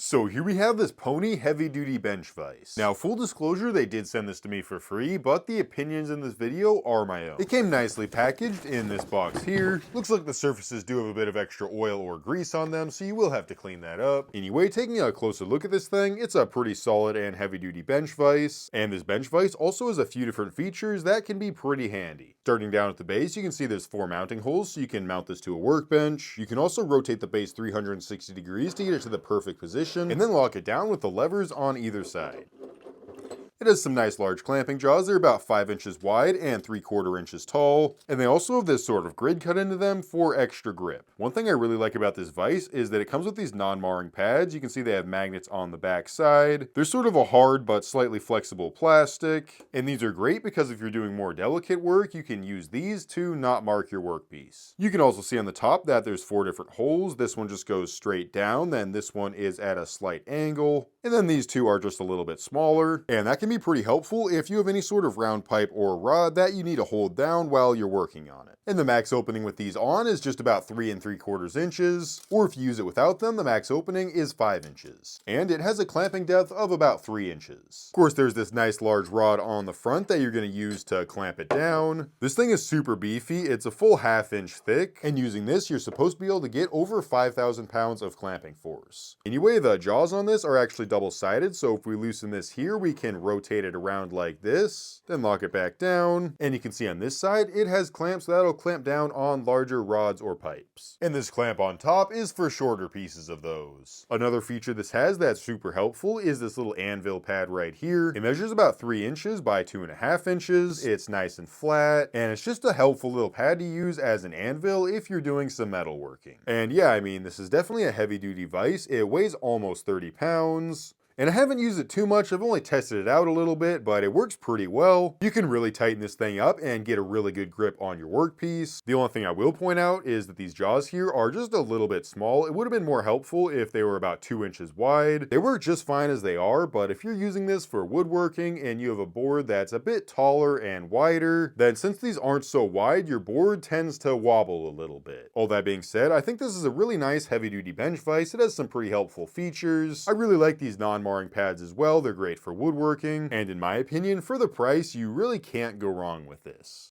So here we have this Pony heavy duty bench vise. Now full disclosure, they did send this to me for free, but the opinions in this video are my own. It came nicely packaged in this box here. Looks like the surfaces do have a bit of extra oil or grease on them, so you will have to clean that up. Anyway, taking a closer look at this thing, it's a pretty solid and heavy duty bench vise. And this bench vise also has a few different features that can be pretty handy. Starting down at the base, you can see there's 4 mounting holes, so you can mount this to a workbench. You can also rotate the base 360 degrees to get it to the perfect position, and then lock it down with the levers on either side. It has some nice large clamping jaws. They're about 5 inches wide and 3/4 inches tall, and they also have this sort of grid cut into them for extra grip. One thing I really like about this vise is that it comes with these non-marring pads. You can see they have magnets on the back side. They're sort of a hard but slightly flexible plastic, and these are great because if you're doing more delicate work, you can use these to not mark your workpiece. You can also see on the top that there's 4 different holes. This one just goes straight down, then this one is at a slight angle, and then these two are just a little bit smaller, and that can be pretty helpful if you have any sort of round pipe or rod that you need to hold down while you're working on it. And the max opening with these on is just about 3 3/4 inches, or if you use it without them, the max opening is 5 inches. And it has a clamping depth of about 3 inches. Of course, there's this nice large rod on the front that you're going to use to clamp it down. This thing is super beefy. It's a full 1/2 inch thick, and using this, you're supposed to be able to get over 5,000 pounds of clamping force. Anyway, the jaws on this are actually double-sided, so if we loosen this here, we can rotate it around like this, then lock it back down, and you can see on this side, it has clamps that'll clamp down on larger rods or pipes. And this clamp on top is for shorter pieces of those. Another feature this has that's super helpful is this little anvil pad right here. It measures about 3 inches by 2.5 inches. It's nice and flat, and it's just a helpful little pad to use as an anvil if you're doing some metal working. And yeah, I mean, this is definitely a heavy duty vise. It weighs almost 30 pounds. And I haven't used it too much. I've only tested it out a little bit, but it works pretty well. You can really tighten this thing up and get a really good grip on your workpiece. The only thing I will point out is that these jaws here are just a little bit small. It would have been more helpful if they were about 2 inches wide. They work just fine as they are, but if you're using this for woodworking and you have a board that's a bit taller and wider, then since these aren't so wide, your board tends to wobble a little bit. All that being said, I think this is a really nice heavy duty bench vise. It has some pretty helpful features. I really like these non-marring pads as well. They're great for woodworking, and in my opinion, for the price, you really can't go wrong with this.